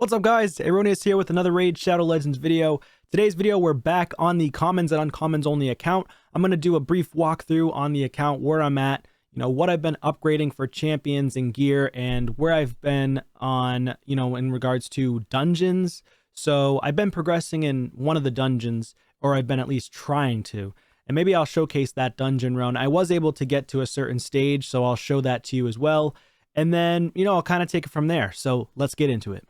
What's up guys, Aroneous here with another Raid Shadow Legends video. Today's video we're back on the commons and uncommons only account. I'm going to do a brief walkthrough on the account, where I'm at, what I've been upgrading for champions and gear, and where I've been on, in regards to dungeons. So I've been progressing in one of the dungeons, or I've been at least trying to. And maybe I'll showcase that dungeon run. I was able to get to a certain stage, so I'll show that to you as well. And then, I'll kind of take it from there. So let's get into it.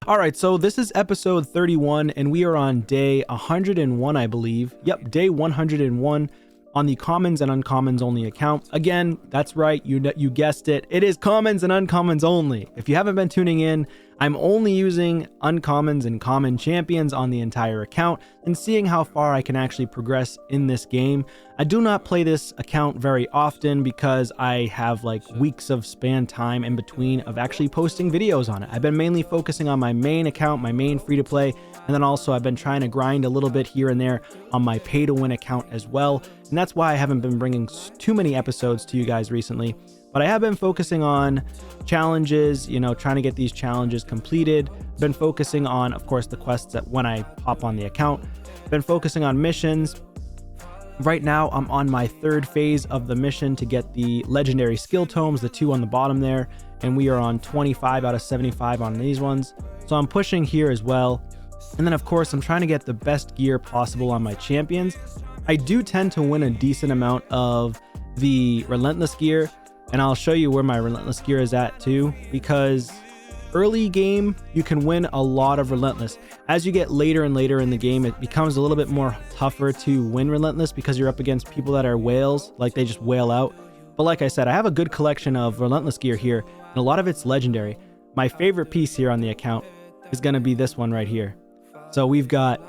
All right, so this is episode 31, and we are on day 101, I believe. Yep, day 101 on the commons and uncommons only account. Again, that's right, you guessed it. It is commons and uncommons only. If you haven't been tuning in, I'm only using uncommons and common champions on the entire account and seeing how far I can actually progress in this game. I do not play this account very often because I have like weeks of span time in between of actually posting videos on it. I've been mainly focusing on my main account, my main free-to-play, and then also I've been trying to grind a little bit here and there on my pay-to-win account as well. And that's why I haven't been bringing too many episodes to you guys recently. But I have been focusing on challenges, trying to get these challenges completed. Been focusing on, of course, the quests that when I hop on the account. Been focusing on missions. Right now, I'm on my third phase of the mission to get the legendary skill tomes, the two on the bottom there. And we are on 25 out of 75 on these ones. So I'm pushing here as well. And then, of course, I'm trying to get the best gear possible on my champions. I do tend to win a decent amount of the Relentless gear. And I'll show you where my Relentless gear is at too, because early game, you can win a lot of Relentless. As you get later and later in the game, it becomes a little bit more tougher to win Relentless because you're up against people that are whales, like they just whale out. But like I said, I have a good collection of Relentless gear here, and a lot of it's legendary. My favorite piece here on the account is going to be this one right here. So we've got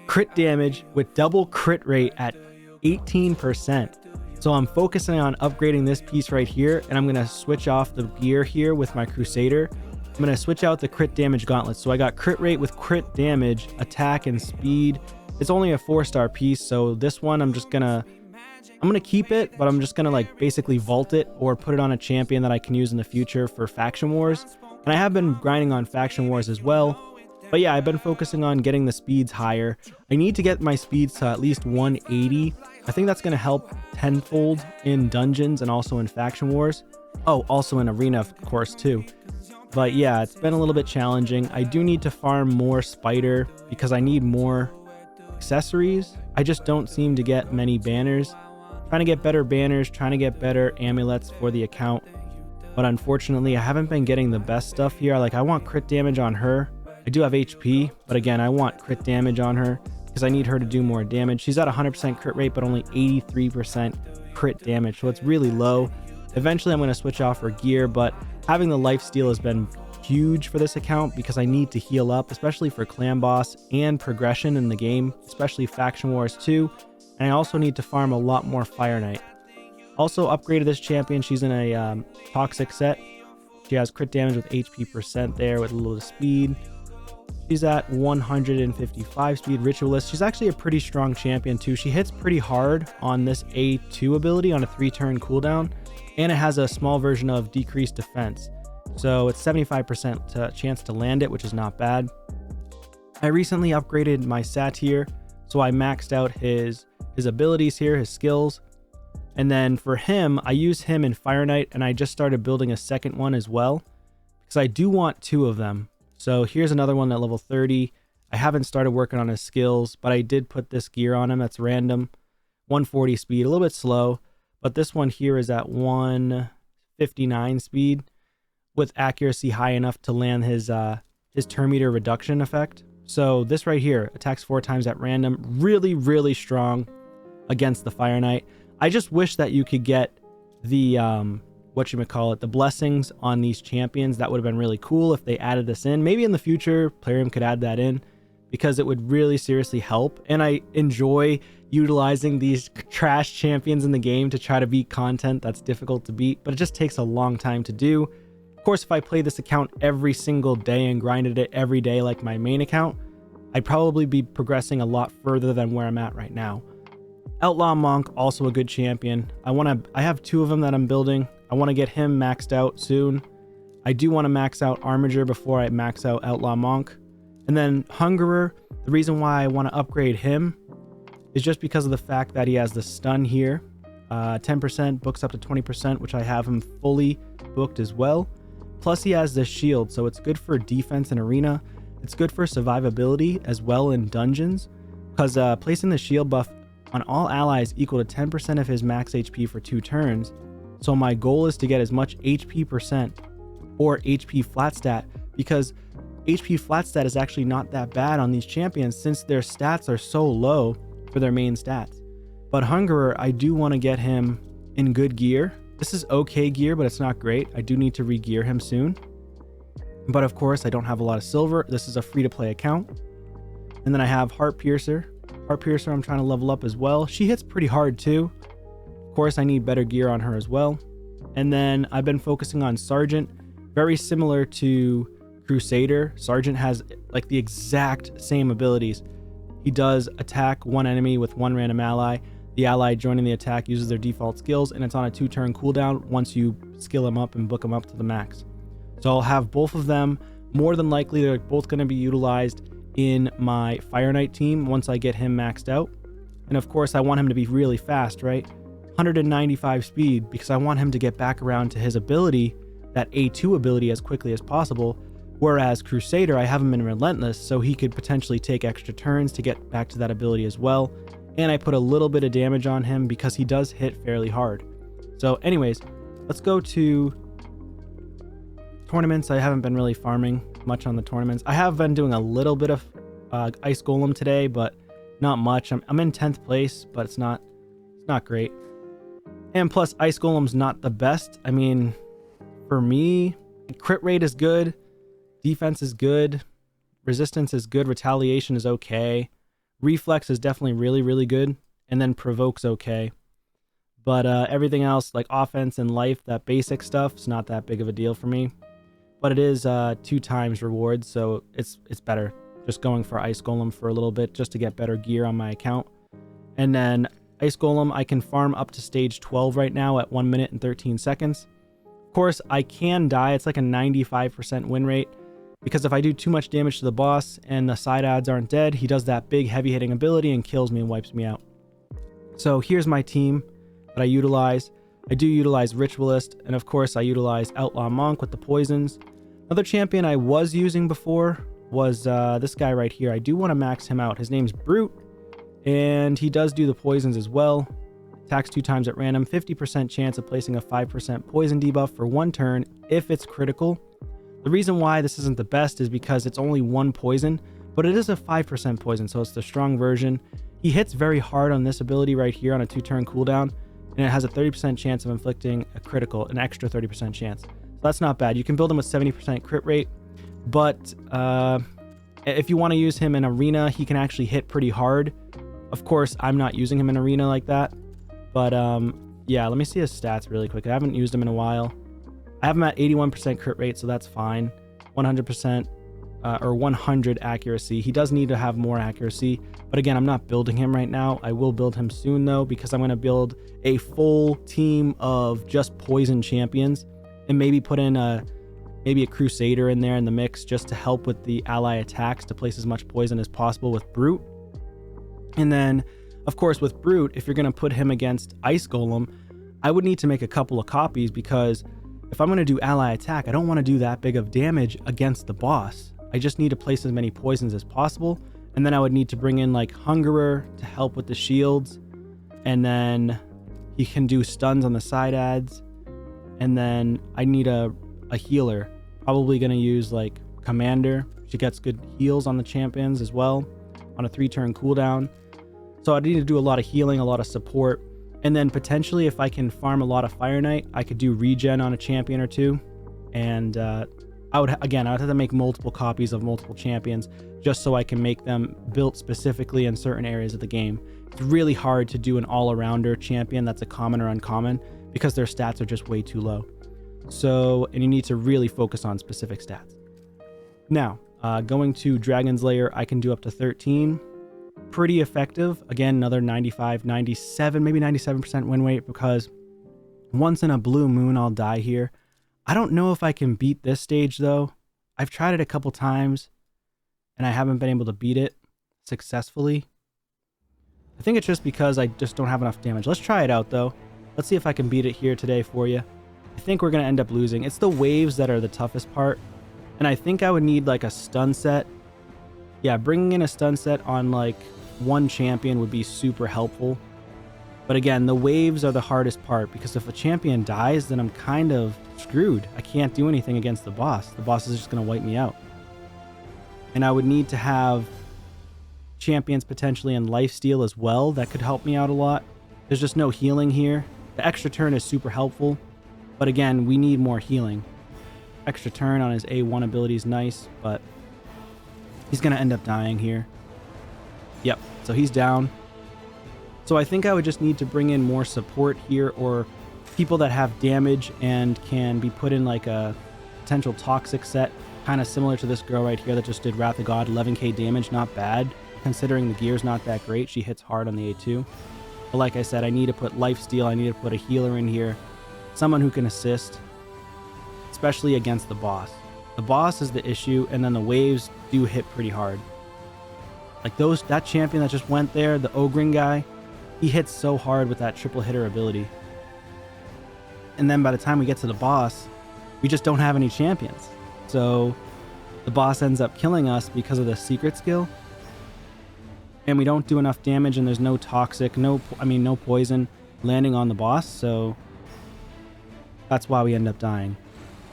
crit damage with double crit rate at 18%. So I'm focusing on upgrading this piece right here, and I'm going to switch off the gear here with my Crusader. I'm going to switch out the crit damage gauntlets. So I got crit rate with crit damage, attack, and speed. It's only a 4-star piece, so this one I'm going to keep it, but I'm just going to like basically vault it or put it on a champion that I can use in the future for faction wars. And I have been grinding on faction wars as well. But yeah, I've been focusing on getting the speeds higher. I need to get my speeds to at least 180. I think that's going to help tenfold in dungeons and also in faction wars. Oh, also in arena, of course, too. But yeah, it's been a little bit challenging. I do need to farm more spider because I need more accessories. I just don't seem to get many banners. Trying to get better banners, trying to get better amulets for the account. But unfortunately, I haven't been getting the best stuff here. Like, I want crit damage on her. I do have HP, but again, I want crit damage on her because I need her to do more damage. She's at 100% crit rate, but only 83% crit damage, so it's really low. Eventually, I'm going to switch off her gear, but having the lifesteal has been huge for this account because I need to heal up, especially for clan boss and progression in the game, especially faction wars too. And I also need to farm a lot more Fireknight. Also upgraded this champion. She's in a toxic set. She has crit damage with HP percent there with a little speed. She's at 155 speed, Ritualist. She's actually a pretty strong champion too. She hits pretty hard on this A2 ability on a 3-turn cooldown, and it has a small version of decreased defense. So it's 75% chance to land it, which is not bad. I recently upgraded my Satyr, so I maxed out his abilities here, his skills. And then for him, I use him in Fireknight, and I just started building a second one as well because I do want 2 of them. So here's another one at level 30. I haven't started working on his skills, but I did put this gear on him that's random. 140 speed, a little bit slow, but this one here is at 159 speed with accuracy high enough to land his turn meter reduction effect. So this right here attacks 4 times at random. Really, really strong against the Fireknight. I just wish that you could get the the blessings on these champions. That would have been really cool if they added this in. Maybe in the future Plarium could add that in because it would really seriously help. And I enjoy utilizing these trash champions in the game to try to beat content that's difficult to beat, but it just takes a long time to do. Of course, if I play this account every single day and grinded it every day like my main account, I'd probably be progressing a lot further than where I'm at right now. Outlaw Monk, also a good champion. I have 2 of them that I'm building. I want to get him maxed out soon. I do want to max out Armiger before I max out Outlaw Monk. And then Hungerer, the reason why I want to upgrade him is just because of the fact that he has the stun here. 10%, books up to 20%, which I have him fully booked as well. Plus he has the shield, so it's good for defense in arena. It's good for survivability as well in dungeons, because placing the shield buff on all allies equal to 10% of his max HP for 2 turns. So my goal is to get as much HP percent or HP flat stat, because HP flat stat is actually not that bad on these champions since their stats are so low for their main stats. But Hungerer, I do want to get him in good gear. This is okay gear, but it's not great. I do need to re-gear him soon. But of course, I don't have a lot of silver. This is a free-to-play account. And then I have Heart Piercer. Heart Piercer, I'm trying to level up as well. She hits pretty hard too. Of course, I need better gear on her as well. And then I've been focusing on Sergeant. Very similar to Crusader. Sergeant has like the exact same abilities. He does attack one enemy with one random ally. The ally joining the attack uses their default skills, and it's on a 2-turn cooldown once you skill him up and book him up to the max. So I'll have both of them. More than likely, they're both going to be utilized in my Fireknight team once I get him maxed out. And of course, I want him to be really fast, right? 195 speed, because I want him to get back around to his ability, that A2 ability, as quickly as possible. Whereas Crusader, I have him in Relentless, so he could potentially take extra turns to get back to that ability as well. And I put a little bit of damage on him because he does hit fairly hard. So anyways, let's go to tournaments. I haven't been really farming much on the tournaments. I have been doing a little bit of Ice Golem today, but not much. I'm in 10th place, but it's not great. And plus, Ice Golem's not the best. I mean, for me, crit rate is good, defense is good, resistance is good, retaliation is okay, reflex is definitely really, really good, and then provoke's okay. But everything else, like offense and life, that basic stuff, is not that big of a deal for me. But it is 2 times rewards, so it's better just going for Ice Golem for a little bit just to get better gear on my account. And then Ice Golem, I can farm up to stage 12 right now at 1 minute and 13 seconds. Of course, I can die. It's like a 95% win rate, because if I do too much damage to the boss and the side adds aren't dead, he does that big heavy hitting ability and kills me and wipes me out. So here's my team that I utilize. I do utilize Ritualist, and of course I utilize Outlaw Monk with the poisons. Another champion I was using before was this guy right here. I do want to max him out. His name's Brute, and he does do the poisons as well. Attacks 2 times at random, 50% chance of placing a 5% poison debuff for 1 turn if it's critical. The reason why this isn't the best is because it's only 1 poison, but it is a 5% poison, so it's the strong version. He hits very hard on this ability right here on a 2-turn cooldown, and it has a 30% chance of inflicting a critical, an extra 30% chance. So that's not bad. You can build him with 70% crit rate, but if you want to use him in arena, he can actually hit pretty hard. Of course, I'm not using him in arena like that, but yeah, let me see his stats really quick. I haven't used him in a while. I have him at 81% crit rate, so that's fine. 100% or 100 accuracy. He does need to have more accuracy, but again, I'm not building him right now. I will build him soon though, because I'm going to build a full team of just poison champions and maybe put in maybe a Crusader in there in the mix just to help with the ally attacks to place as much poison as possible with Brute. And then of course with Brute, if you're going to put him against Ice Golem, I would need to make a couple of copies, because if I'm going to do ally attack, I don't want to do that big of damage against the boss. I just need to place as many poisons as possible. And then I would need to bring in like Hungerer to help with the shields. And then he can do stuns on the side adds. And then I need a healer. Probably going to use like Commander. She gets good heals on the champions as well on a 3-turn cooldown. So I need to do a lot of healing, a lot of support. And then potentially if I can farm a lot of Fireknight, I could do regen on a champion or 2. And I would have to make multiple copies of multiple champions just so I can make them built specifically in certain areas of the game. It's really hard to do an all-arounder champion that's a common or uncommon because their stats are just way too low. So, and you need to really focus on specific stats. Now, going to Dragon's Lair, I can do up to 13. pretty effective. Again, another 95, 97, maybe 97% win rate, because once in a blue moon I'll die here. I don't know if I can beat this stage though. I've tried it a couple times and I haven't been able to beat it successfully. I think it's just because I just don't have enough damage. Let's try it out though. Let's see if I can beat it here today for you. I think we're going to end up losing. It's the waves that are the toughest part. And I think I would need like a stun set. Yeah, bringing in a stun set on like one champion would be super helpful. But again, the waves are the hardest part, because if a champion dies, then I'm kind of screwed. I can't do anything against the boss. The boss is just going to wipe me out. And I would need to have champions potentially in lifesteal as well. That could help me out a lot. There's just no healing here. The extra turn is super helpful. But again, we need more healing. Extra turn on his A1 ability is nice, but he's going to end up dying here. Yep, so he's down. So I think I would just need to bring in more support here, or people that have damage and can be put in like a potential toxic set, kind of similar to this girl right here that just did Wrath of God, 11k damage, not bad, considering the gear's not that great. She hits hard on the A2. But like I said, I need to put lifesteal, I need to put a healer in here, someone who can assist, especially against the boss. The boss is the issue, and then the waves do hit pretty hard. Like that champion that just went there, the Ogren guy, he hits so hard with that triple hitter ability. And then by the time we get to the boss, we just don't have any champions. So the boss ends up killing us because of the secret skill. And we don't do enough damage, and there's no toxic, no poison landing on the boss. So that's why we end up dying.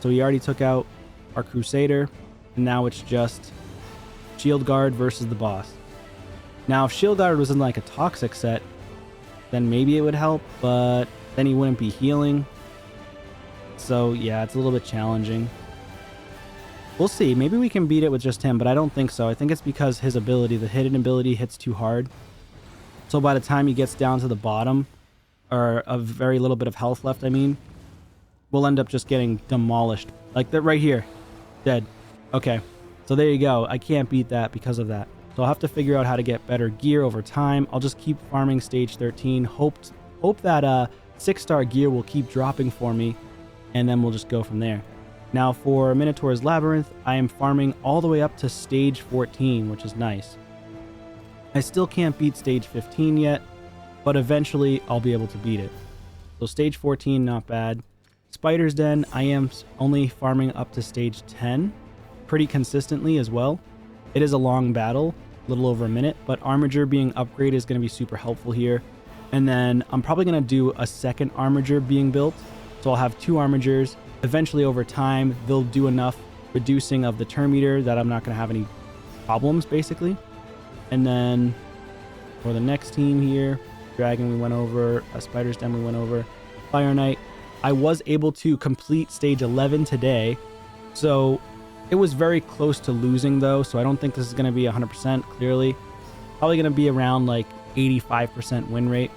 So we already took out our Crusader, and now it's just Shield Guard versus the boss. Now if Shield Guard was in like a toxic set, then maybe it would help, but then he wouldn't be healing. So yeah, it's a little bit challenging. We'll see. Maybe we can beat it with just him, but I don't think so. I think it's because his ability, the hidden ability, hits too hard. So by the time he gets down to the bottom, or a very little bit of health left, I mean, we'll end up just getting demolished. Like that right here. Dead. Okay. So there you go. I can't beat that because of that. So I'll have to figure out how to get better gear over time. I'll just keep farming stage 13. Hope that 6-star gear will keep dropping for me, and then we'll just go from there. Now for Minotaur's Labyrinth, I am farming all the way up to stage 14, which is nice. I still can't beat stage 15 yet, but eventually I'll be able to beat it. So stage 14, not bad. Spider's Den, I am only farming up to stage 10 pretty consistently as well. It is a long battle, a little over a minute, but Armiger being upgraded is going to be super helpful here. And then I'm probably going to do a second Armiger being built. So I'll have 2 Armigers. Eventually over time, they'll do enough reducing of the turn meter that I'm not going to have any problems basically. And then for the next team here, Dragon we went over, Spider's Den we went over, Fireknight. I was able to complete stage 11 today, so it was very close to losing though, so I don't think this is going to be 100% clearly. Probably going to be around like 85% win rate.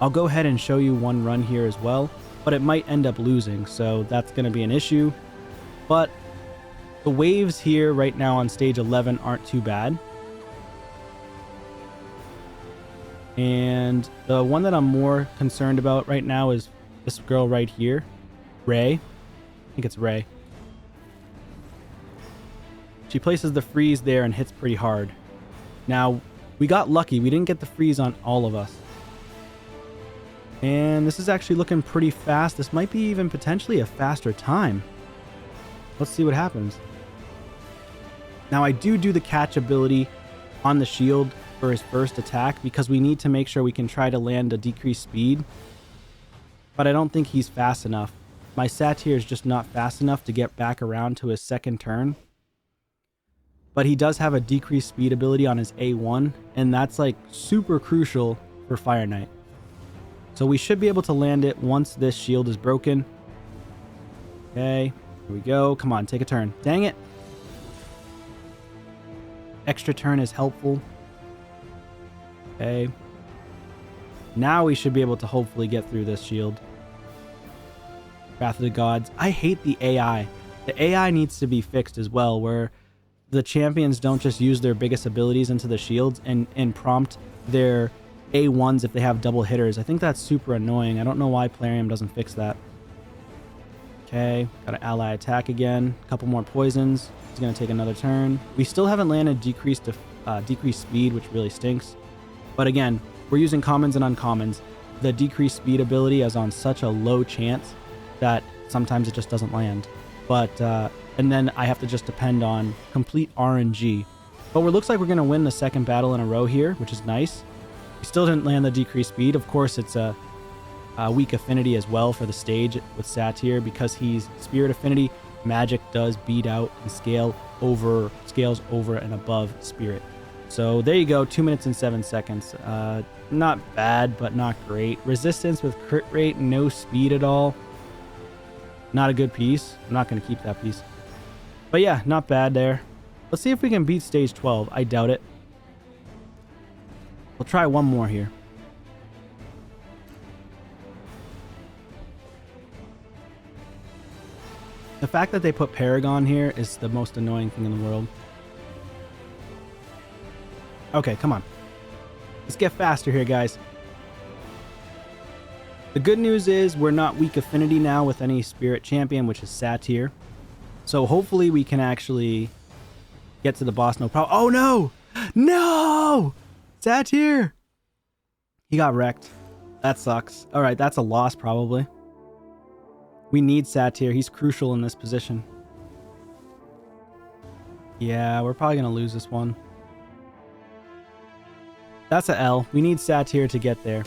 I'll go ahead and show you one run here as well, but it might end up losing, so that's going to be an issue. But the waves here right now on stage 11 aren't too bad. And the one that I'm more concerned about right now is this girl right here, Ray. I think it's Ray. She places the freeze there and hits pretty hard. Now, we got lucky. We didn't get the freeze on all of us. And this is actually looking pretty fast. This might be even potentially a faster time. Let's see what happens. Now, I do the catch ability on the shield for his first attack because we need to make sure we can try to land a decreased speed. But I don't think he's fast enough. My Satyr is just not fast enough to get back around to his second turn. But he does have a decreased speed ability on his A1, and that's like super crucial for Fireknight. So we should be able to land it once this shield is broken. Okay, here we go. Come on, take a turn. Dang it. Extra turn is helpful. Okay. Now we should be able to hopefully get through this shield. Wrath of the Gods. I hate the AI. The AI needs to be fixed as well, where the champions don't just use their biggest abilities into the shields and prompt their A1s if they have double hitters. I think that's super annoying. I don't know why Plarium doesn't fix that. Okay, got an ally attack again. A couple more poisons. He's going to take another turn. We still haven't landed decreased speed, which really stinks. But again, we're using commons and uncommons. The decreased speed ability is on such a low chance that sometimes it just doesn't land. But, and then I have to just depend on complete RNG. But it looks like we're going to win the second battle in a row here, which is nice. We still didn't land the decreased speed. Of course, it's a weak affinity as well for the stage with Satyr because he's Spirit Affinity. Magic does beat out and scales over and above Spirit. So there you go, 2 minutes and 7 seconds. Not bad, but not great. Resistance with crit rate, no speed at all. Not a good piece. I'm not going to keep that piece. But yeah, not bad there. Let's see if we can beat stage 12. I doubt it. We'll try one more here. The fact that they put Paragon here is the most annoying thing in the world. Okay, come on. Let's get faster here, guys. The good news is we're not weak affinity now with any spirit champion, which is Satyr. So hopefully we can actually get to the boss no problem. Oh no! No! Satyr! He got wrecked. That sucks. Alright, that's a loss probably. We need Satyr. He's crucial in this position. Yeah, we're probably going to lose this one. That's a L. We need Satyr to get there.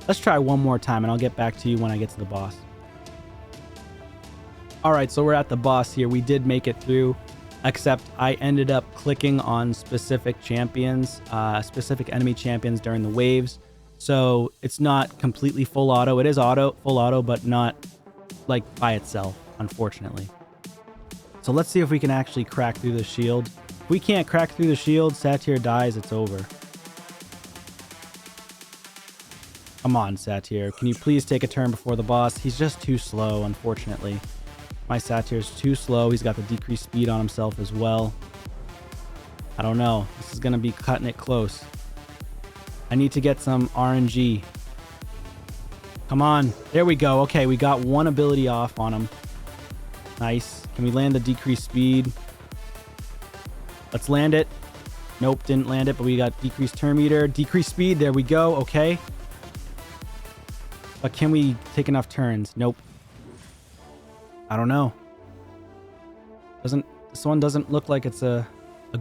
Let's try one more time, and I'll get back to you when I get to the boss. Alright, so we're at the boss here. We did make it through, except I ended up clicking on specific champions, specific enemy champions during the waves. So it's not completely full auto. It is full auto, but not like by itself, unfortunately. So let's see if we can actually crack through the shield. If we can't crack through the shield, Satyr dies, it's over. Come on, Satyr. Can you please take a turn before the boss? He's just too slow, unfortunately. My Satyr's too slow. He's got the decreased speed on himself as well. I don't know. This is going to be cutting it close. I need to get some RNG. Come on. There we go. Okay, we got one ability off on him. Nice. Can we land the decreased speed? Let's land it. Nope, didn't land it, but we got decreased turn meter. Decreased speed. There we go. Okay. But can we take enough turns? Nope. I don't know. This one doesn't look like it's a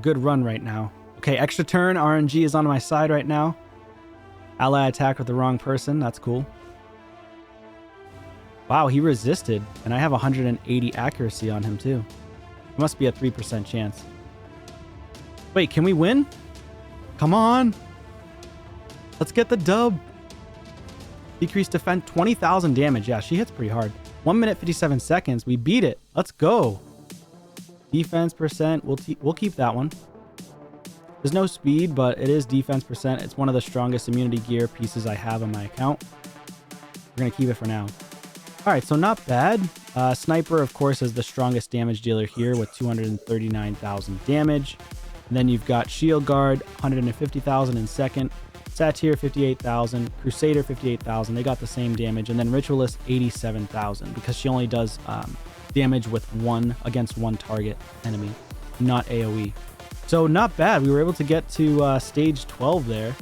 good run right now. Okay, extra turn. RNG is on my side right now. Ally attack with the wrong person. That's cool. Wow, he resisted. And I have 180 accuracy on him too. It must be a 3% chance. Wait, can we win? Come on. Let's get the dub. Decreased defense, 20,000 damage. Yeah, she hits pretty hard. 1 minute, 57 seconds. We beat it. Let's go. Defense percent. We'll keep that one. There's no speed, but it is defense percent. It's one of the strongest immunity gear pieces I have on my account. We're going to keep it for now. All right, so not bad. Sniper, of course, is the strongest damage dealer here with 239,000 damage. And then you've got Shield Guard, 150,000 in second. Satyr, 58,000. Crusader, 58,000. They got the same damage. And then Ritualist, 87,000 because she only does damage with against one target enemy, not AoE. So not bad. We were able to get to stage 12 there.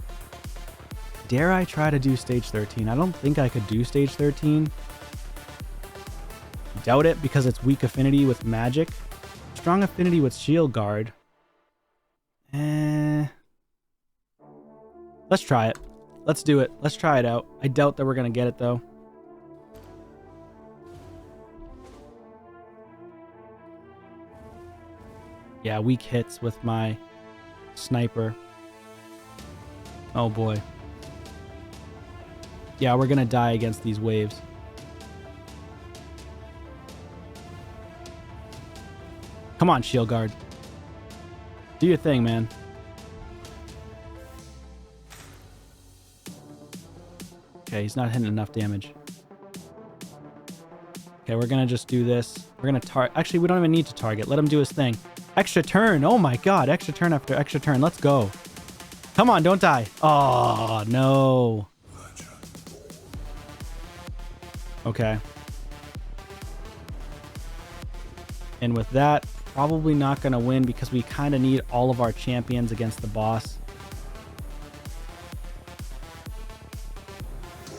Dare I try to do stage 13? I don't think I could do stage 13. Doubt it because it's weak affinity with magic. Strong affinity with shield guard. Let's try it. Let's do it. Let's try it out. I doubt that we're going to get it though. Yeah, weak hits with my sniper. Oh boy. Yeah, we're gonna die against these waves. Come on, shield guard. Do your thing, man. Okay, he's not hitting enough damage. Okay, we're gonna just do this. We're gonna actually, we don't even need to target. Let him do his thing. Extra turn. Oh my god, extra turn after extra turn. Let's go. Come on, don't die. Oh no. Okay. And with that, probably not gonna win because we kind of need all of our champions against the boss.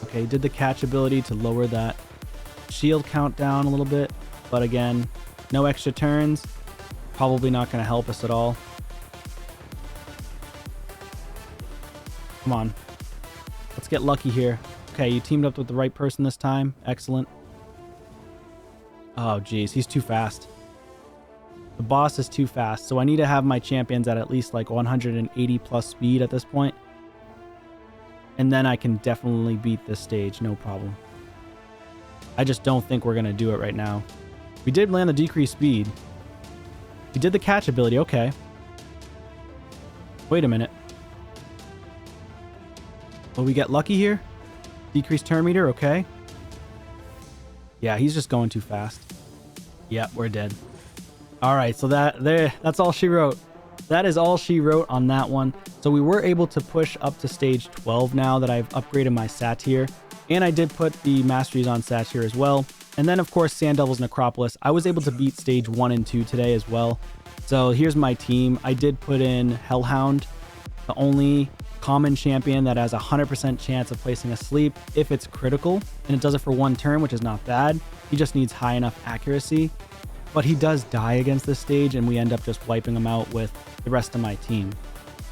Okay, did the catch ability to lower that shield count down a little bit, but again, no extra turns, probably not going to help us at all. Come on, let's get lucky here. Okay, you teamed up with the right person this time. Excellent. Oh geez, he's too fast. The boss is too fast, so I need to have my champions at least like 180 plus speed at this point, and then I can definitely beat this stage, no problem. I just don't think we're going to do it right now. We did land the decreased speed. We did the catch ability. Okay. Wait a minute. Will we get lucky here? Decreased turn meter. Okay. Yeah, he's just going too fast. Yep, we're dead. All right, so that's all she wrote. That is all she wrote on that one. So we were able to push up to stage 12 now that I've upgraded my satyr. And I did put the masteries on satyr as well. And then, of course, Sand Devil's Necropolis. I was able to beat stage 1 and 2 today as well. So here's my team. I did put in Hellhound, the only common champion that has a 100% chance of placing a sleep if it's critical. And it does it for 1 turn, which is not bad. He just needs high enough accuracy. But he does die against this stage, and we end up just wiping him out with the rest of my team.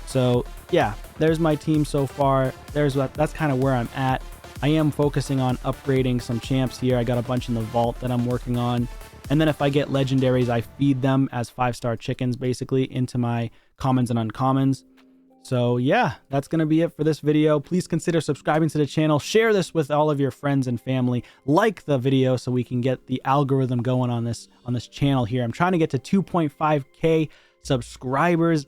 So yeah, there's my team so far. That's kind of where I'm at. I am focusing on upgrading some champs here. I got a bunch in the vault that I'm working on. And then if I get legendaries, I feed them as 5-star chickens basically into my commons and uncommons. So yeah, that's going to be it for this video. Please consider subscribing to the channel. Share this with all of your friends and family. Like the video so we can get the algorithm going on this channel here. I'm trying to get to 2.5K subscribers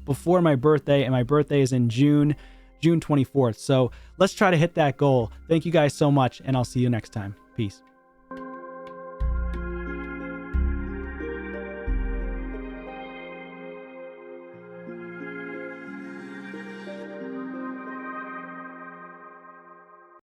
before my birthday, and my birthday is in June 24th. So let's try to hit that goal. Thank you guys so much, and I'll see you next time. Peace.